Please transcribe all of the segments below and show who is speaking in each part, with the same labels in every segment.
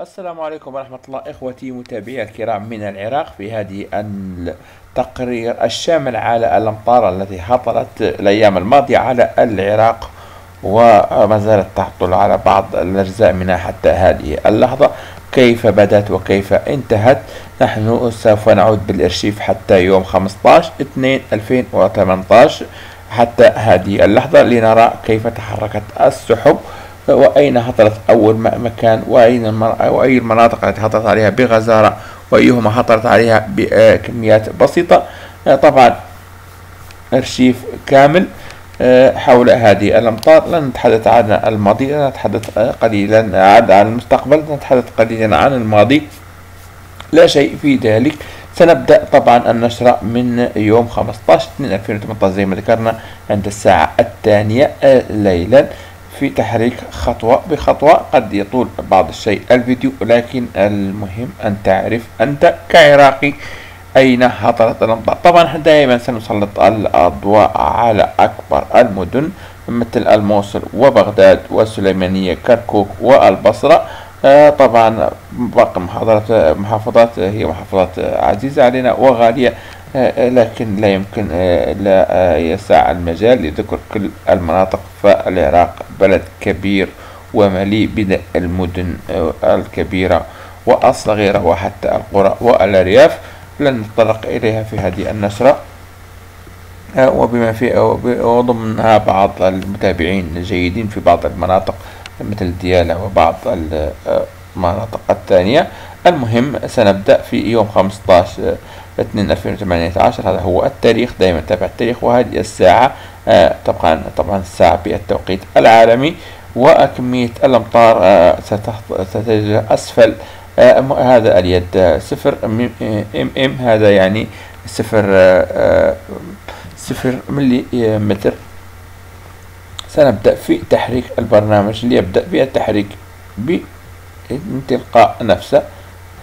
Speaker 1: السلام عليكم ورحمة الله إخوتي متابعي الكرام من العراق في هذه التقرير الشامل على الأمطار التي هطلت الأيام الماضية على العراق وما زالت تهطل على بعض الأجزاء منها حتى هذه اللحظة. كيف بدأت وكيف انتهت؟ نحن سوف نعود بالإرشيف حتى يوم 15/2/2018 حتى هذه اللحظة لنرى كيف تحركت السحب وأين هطلت أول مكان وأي المناطق التي هطلت عليها بغزارة وأيهما هطلت عليها بكميات بسيطة. طبعا أرشيف كامل حول هذه الأمطار. لن نتحدث عن الماضي، لن نتحدث قليلا عن المستقبل، نتحدث قليلا عن الماضي، لا شيء في ذلك. سنبدأ طبعا النشرة من يوم 15/2/2018 زي ما ذكرنا عند الساعة 2 ليلا في تحريك خطوة بخطوة. قد يطول بعض الشيء الفيديو، لكن المهم أن تعرف أنت كعراقي أين هطلت الأمطار. طبعا دائما سنسلط الأضواء على أكبر المدن مثل الموصل وبغداد والسليمانية كركوك والبصرة. طبعا باقي محافظات هي محافظات عزيزة علينا وغالية، لكن لا يمكن لا يسع المجال لذكر كل المناطق، فالعراق بلد كبير ومليء بالمدن الكبيرة والصغيرة وحتى القرى والأرياف. لن نتطرق إليها في هذه النشرة، وبما في وضمنها بعض المتابعين الجيدين في بعض المناطق مثل ديالى وبعض المناطق الثانية. المهم سنبدأ في يوم 15/2/2018. هذا هو التاريخ، دائما تابع التاريخ. وهذه الساعة طبعا الساعة بالتوقيت العالمي. وكمية الأمطار ستجد أسفل هذا اليد 0 هذا يعني 0 ملي متر. سنبدأ في تحريك البرنامج ليبدأ بالتحريك من تلقاء نفسه.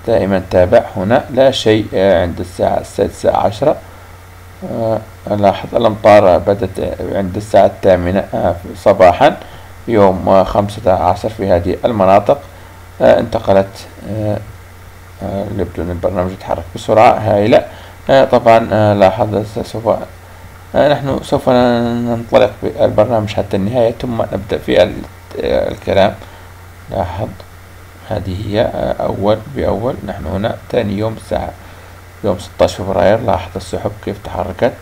Speaker 1: دائما تابع هنا، لا شيء عند الساعة 16:10. لاحظ الأمطار بدأت عند الساعة 8 صباحا يوم 15 في هذه المناطق. انتقلت يبدو أن البرنامج يتحرك بسرعة هائلة. طبعا لاحظ نحن سوف ننطلق بالبرنامج حتى النهاية ثم نبدأ في الكلام. لاحظ هذه هي أول بأول. نحن هنا ثاني يوم الساعة يوم 16 فبراير. لاحظ السحب كيف تحركت.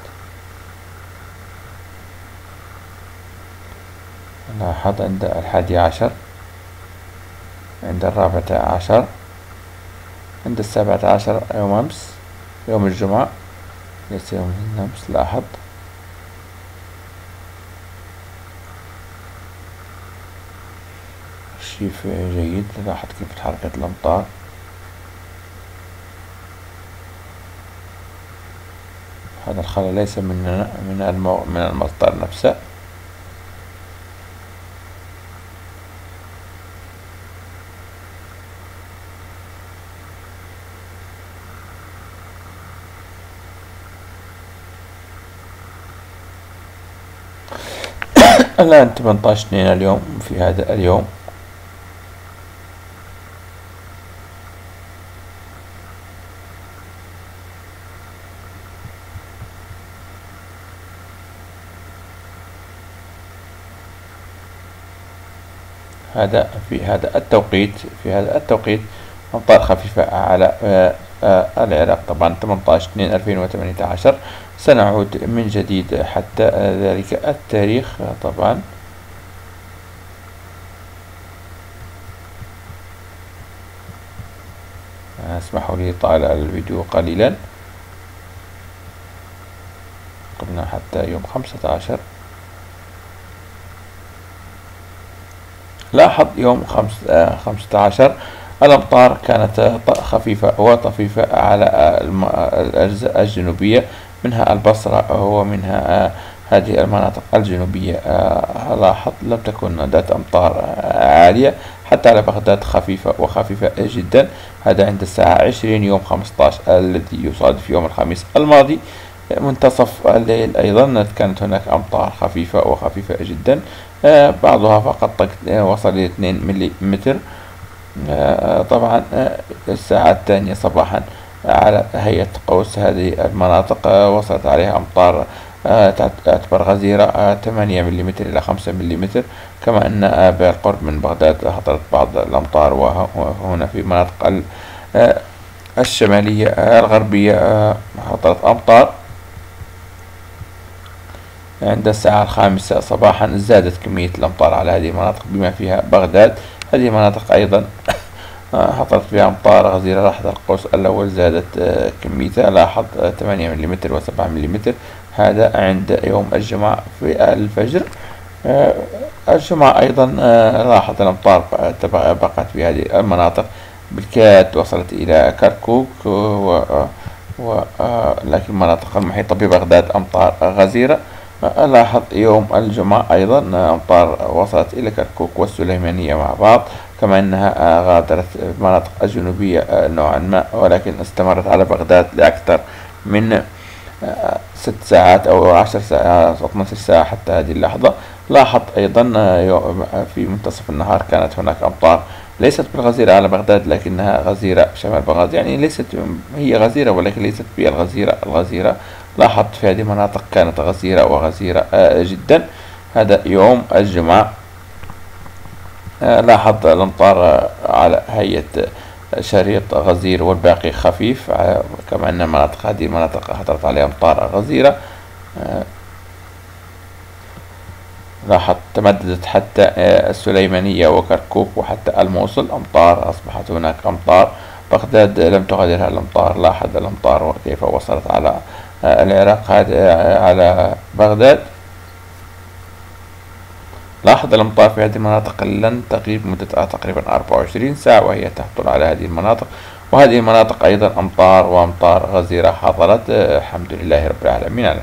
Speaker 1: لاحظ عند 11، عند 14، عند 17 يوم أمس، يوم الجمعة ليس يوم أمس. لاحظ شيف جيد. لاحظ كيف تحركت الأمطار. هذا الخلل ليس من المصدر نفسه. الآن 18/2 اليوم في هذا اليوم. في هذا التوقيت أمطار خفيفة على العراق. طبعا 18/2/2018. سنعود من جديد حتى ذلك التاريخ. طبعا اسمحوا لي طال الفيديو قليلا. قمنا حتى يوم 15. لاحظ يوم 15 الأمطار كانت خفيفة وطفيفة على الأجزاء الجنوبية، منها البصرة ومنها هذه المناطق الجنوبية. لاحظ لم تكن ذات أمطار عالية، حتى على بغداد خفيفة جدا. هذا عند الساعة 20 يوم 15 الذي يصادف يوم الخميس الماضي منتصف الليل. أيضا كانت هناك أمطار خفيفة جدا، بعضها فقط وصل إلى 2 ملي متر. طبعا الساعة الثانية صباحا على هيئة قوس هذه المناطق وصلت عليها أمطار تعتبر غزيرة 8 ملم إلى 5 ملم، كما أن بالقرب من بغداد هطلت بعض الأمطار، وهنا في مناطق الشمالية الغربية هطلت أمطار. عند الساعة 5 صباحا زادت كمية الأمطار على هذه المناطق بما فيها بغداد. هذه المناطق أيضا هطلت فيها أمطار غزيرة. لاحظ القوس الأول زادت كميتها، لاحظ 8 ملم و7 ملم، هذا عند يوم الجمعة في الفجر. الجمعة أيضا لاحظ الأمطار بقت في هذه المناطق بالكاد، وصلت إلى كركوك لكن المناطق المحيطة ببغداد أمطار غزيرة. لاحظ يوم الجمعة أيضا أمطار وصلت إلى كركوك والسليمانية مع بعض، كما أنها غادرت المناطق الجنوبية نوعا ما، ولكن استمرت على بغداد لأكثر من 6 ساعات أو 10 ساعات 12 ساعة حتى هذه اللحظة. لاحظ أيضا في منتصف النهار كانت هناك أمطار ليست بالغزيرة على بغداد، لكنها غزيرة شمال بغداد، يعني ليست هي غزيرة ولكن ليست بالغزيرة. لاحظت في هذه المناطق كانت غزيرة وغزيرة جدا. هذا يوم الجمعة. لاحظ الأمطار على هيئة شريط غزير والباقي خفيف، كما أن هذه المناطق هطلت عليها أمطار غزيرة. لاحظ تمددت حتى السليمانية وكركوك وحتى الموصل أمطار، أصبحت هناك أمطار. بغداد لم تغادرها الأمطار. لاحظ الأمطار كيف وصلت على العراق على بغداد. لاحظ الأمطار في هذه المناطق لن تغيب مدة تقريبا 24 ساعة وهي تهطل على هذه المناطق، وهذه المناطق أيضا أمطار وأمطار غزيرة حصلت. الحمد لله رب العالمين على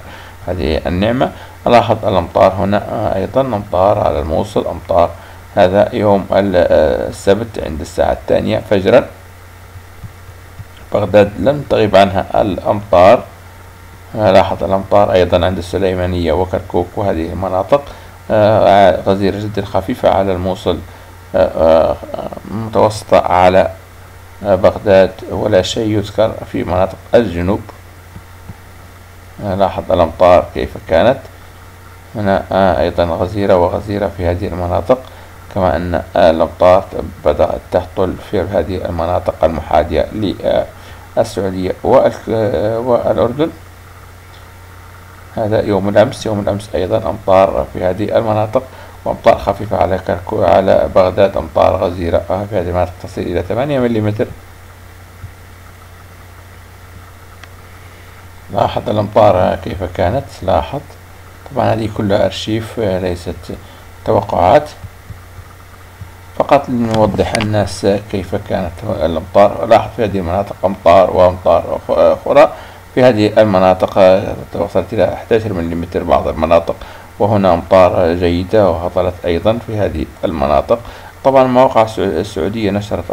Speaker 1: هذه النعمة. لاحظ الأمطار هنا أيضا أمطار على الموصل أمطار. هذا يوم السبت عند الساعة 2 فجرا. بغداد لم تغيب عنها الأمطار. لاحظ الأمطار أيضا عند السليمانية وكركوك وهذه المناطق غزيرة جدا خفيفة على الموصل، متوسطة على بغداد، ولا شيء يذكر في مناطق الجنوب. لاحظ الأمطار كيف كانت هنا أيضا غزيرة في هذه المناطق، كما أن الأمطار بدأت تهطل في هذه المناطق المحاذية للسعودية والأردن. هذا يوم الأمس أيضا أمطار في هذه المناطق، وأمطار خفيفة على بغداد، أمطار غزيرة في هذه المناطق تصل إلى 8 ملم. لاحظ الأمطار كيف كانت. لاحظ طبعا هذه كلها أرشيف ليست توقعات، فقط لنوضح الناس كيف كانت الأمطار. لاحظ في هذه المناطق أمطار وأمطار أخرى. في هذه المناطق وصلت إلى 11 ملم بعض المناطق، وهنا أمطار جيدة وهطلت أيضا في هذه المناطق. طبعا مواقع السعودية نشرت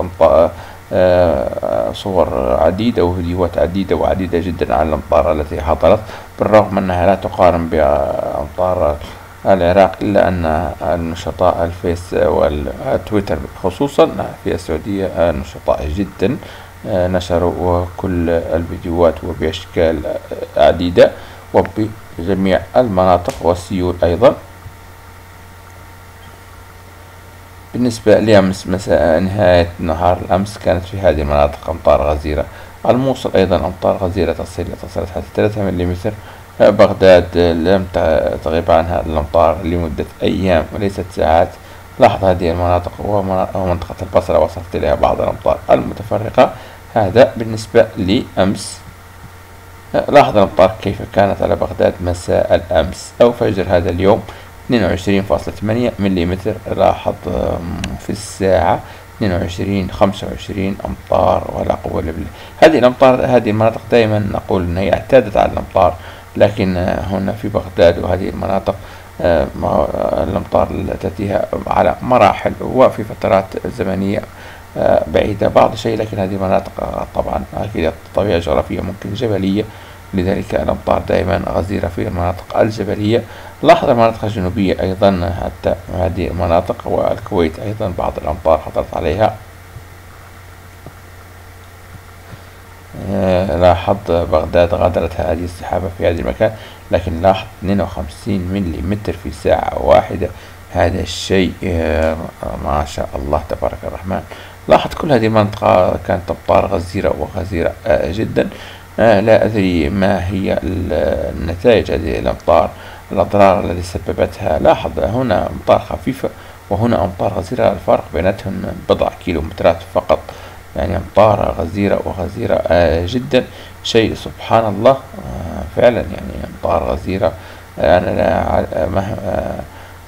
Speaker 1: صور عديدة وفيديوهات عديدة جدا عن الأمطار التي هطلت، بالرغم أنها لا تقارن بأمطار العراق، إلا أن النشطاء الفيس والتويتر خصوصا في السعودية نشطاء جدا، نشروا كل الفيديوهات وبأشكال عديدة وبجميع المناطق والسيول أيضا. بالنسبة لأمس مساء نهاية نهار الأمس كانت في هذه المناطق أمطار غزيرة. الموصل أيضا أمطار غزيرة تصلت حتى 3 ملم. بغداد لم تغيب عنها الأمطار لمدة أيام وليست ساعات. لاحظ هذه المناطق ومنطقة البصرة وصلت إليها بعض الأمطار المتفرقة. هذا بالنسبة لأمس. لاحظ الأمطار كيف كانت على بغداد مساء الأمس أو فجر هذا اليوم 22.8 ملم. لاحظ في الساعة 25 أمطار، ولا قوة إلا بالله. هذه الأمطار هذه المناطق دائما نقول أن هي اعتادت على الأمطار، لكن هنا في بغداد وهذه المناطق الأمطار تأتيها على مراحل وفي فترات زمنية بعيدة بعض الشيء، لكن هذه المناطق طبعا أكيد طبيعة جغرافية ممكن جبلية، لذلك الأمطار دائما غزيرة في المناطق الجبلية. لاحظ المناطق الجنوبية أيضا حتى هذه المناطق، والكويت أيضا بعض الأمطار حصلت عليها. لاحظ بغداد غادرت هذه السحابة في هذا المكان، لكن لاحظ 52 ملم في ساعة واحدة. هذا الشيء ما شاء الله تبارك الرحمن. لاحظ كل هذه المنطقة كانت أمطار غزيرة وغزيرة جدا. لا أدري ما هي النتائج هذه الأمطار، الأضرار التي سببتها. لاحظ هنا أمطار خفيفة وهنا أمطار غزيرة، الفرق بيناتهم بضع كيلومترات فقط، يعني أمطار غزيرة وغزيرة جدا. شيء سبحان الله فعلا، يعني أمطار غزيرة. أنا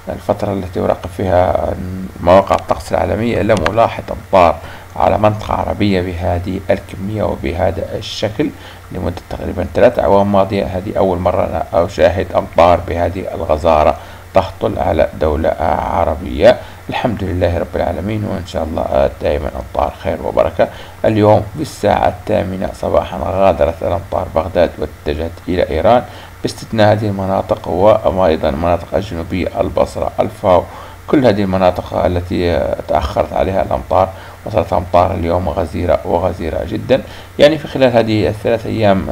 Speaker 1: الفترة التي أراقب فيها مواقع الطقس العالمية لم ألاحظ أمطار على منطقة عربية بهذه الكمية وبهذا الشكل لمدة تقريبا 3 أعوام ماضية. هذه أول مرة أنا أشاهد أمطار بهذه الغزارة تهطل على دولة عربية. الحمد لله رب العالمين، وإن شاء الله دائما أمطار خير وبركة. اليوم في الساعة 8 صباحا غادرت الأمطار بغداد واتجهت إلى إيران، باستثناء هذه المناطق وأيضا المناطق الجنوبية، البصرة، الفاو، كل هذه المناطق التي تأخرت عليها الأمطار وصلت أمطار اليوم غزيرة وغزيرة جدا. يعني في خلال هذه ال3 أيام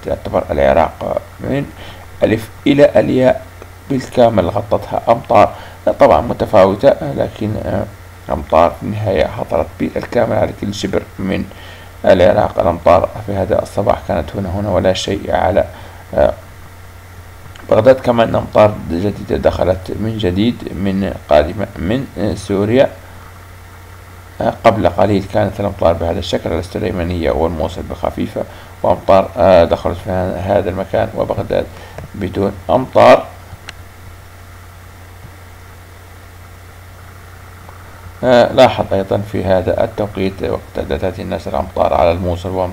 Speaker 1: تعتبر العراق من ألف إلى الياء بالكامل غطتها أمطار، طبعا متفاوتة، لكن أمطار في النهاية حصلت بالكامل على كل شبر من العراق. الأمطار في هذا الصباح كانت هنا ولا شيء على بغداد. كمان أمطار جديدة دخلت من جديد من قادمة من سوريا. قبل قليل كانت الأمطار بهذا الشكل على السليمانية والموصل بخفيفة، وأمطار دخلت في هذا المكان، وبغداد بدون أمطار. لاحظ أيضا في هذا التوقيت وقت تأتي النشر أمطار على الموصل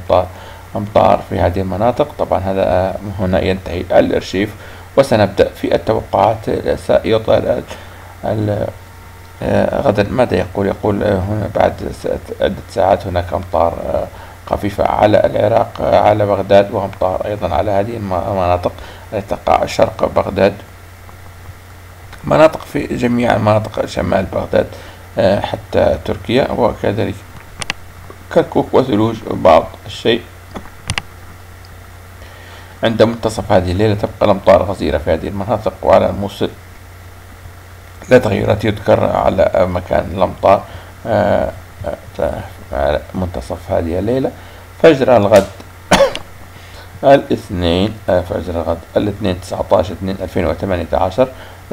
Speaker 1: وأمطار في هذه المناطق. طبعا هذا هنا ينتهي الأرشيف، وسنبدأ في التوقعات. سيطال غدا ماذا يقول هنا بعد عدة ساعات هناك أمطار خفيفة على العراق، على بغداد، وأمطار أيضا على هذه المناطق التي تقع شرق بغداد، مناطق في جميع مناطق شمال بغداد حتى تركيا، وكذلك كركوك وثلوج بعض الشيء. عند منتصف هذه الليلة تبقى الأمطار غزيرة في هذه المناطق، وعلى الموصل لا تغيرات يذكر على مكان الأمطار على منتصف هذه الليلة. فجر الغد الاثنين 19/2/2018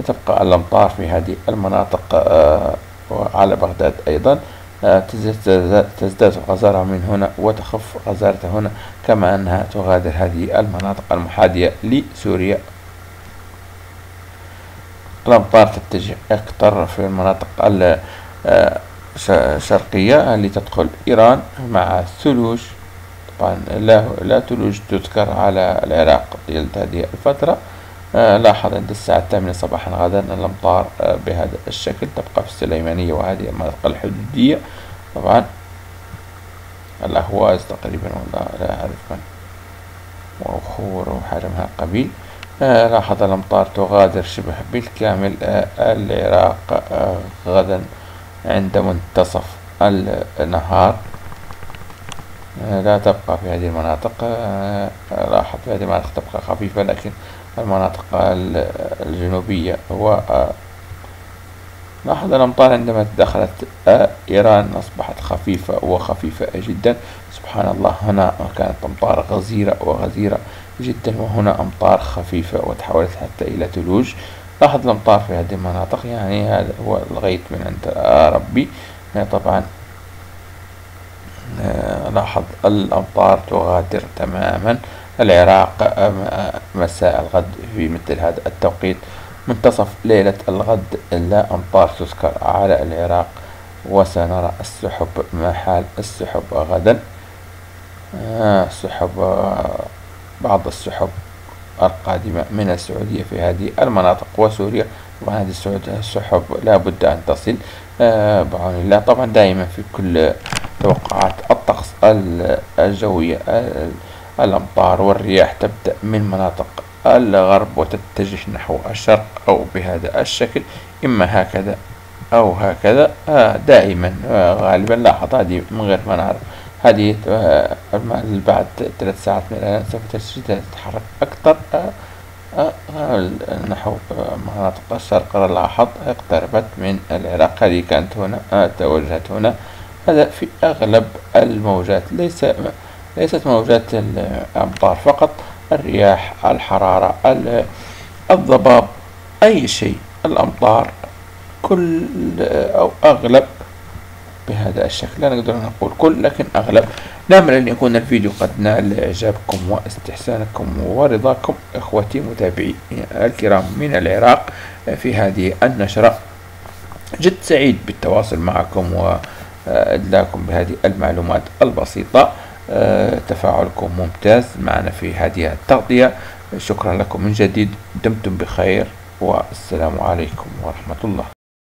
Speaker 1: تبقى الأمطار في هذه المناطق وعلى بغداد أيضا تزداد غزارة من هنا وتخف غزارة هنا، كما أنها تغادر هذه المناطق المحاذية لسوريا. الأمطار تتجه أكثر في المناطق الشرقية لتدخل إيران مع الثلوج. طبعا لا ثلوج تذكر على العراق طيلة هذه الفترة. لاحظ عند الساعة 8 صباحا غدا الأمطار بهذا الشكل تبقى في السليمانية وهذه المناطق الحدودية، طبعا الأهواز تقريبا، ولا لا أعرف من، وخور وحاجة من هذا القبيل. لاحظ الأمطار تغادر شبه بالكامل العراق غدا عند منتصف النهار. لا تبقى في هذه المناطق. لاحظ في هذه المناطق تبقى خفيفة، لكن المناطق الجنوبية لاحظ الأمطار عندما دخلت إيران أصبحت خفيفة وخفيفة جدا. سبحان الله، هنا كانت أمطار غزيرة وغزيرة جدا، وهنا أمطار خفيفة وتحولت حتى إلى ثلوج. لاحظ الأمطار في هذه المناطق، يعني هذا هو الغيث من عند ربي. طبعا لاحظ الأمطار تغادر تماما العراق مساء الغد في مثل هذا التوقيت. منتصف ليلة الغد لا أمطار تذكر على العراق، وسنرى السحب. ما حال السحب غدا؟ بعض السحب القادمة من السعودية في هذه المناطق وسوريا. طبعا هذه السحب لا بد أن تصل بعون الله. طبعا دائما في كل توقعات الطقس الجوية الأمطار والرياح تبدأ من مناطق الغرب وتتجه نحو الشرق، أو بهذا الشكل، إما هكذا أو هكذا. دائما غالبا لاحظ هذه من غير ما نعرف هذه بعد 3 ساعات من الآن سوف تتحرك أكثر نحو مناطق الشرق الأوسط، اقتربت من العراق. هذه كانت هنا، توجهت هنا. هذا في أغلب الموجات، ليست موجات الأمطار فقط، الرياح، الحرارة، الضباب، أي شيء، الأمطار، كل أو أغلب بهذا الشكل. لا نقدر نقول كل، لكن أغلب. نأمل أن يكون الفيديو قد نال إعجابكم واستحسانكم ورضاكم إخوتي متابعي الكرام من العراق في هذه النشرة. جد سعيد بالتواصل معكم وإدلاكم بهذه المعلومات البسيطة. تفاعلكم ممتاز معنا في هذه التغطية. شكرا لكم من جديد، دمتم بخير، والسلام عليكم ورحمة الله.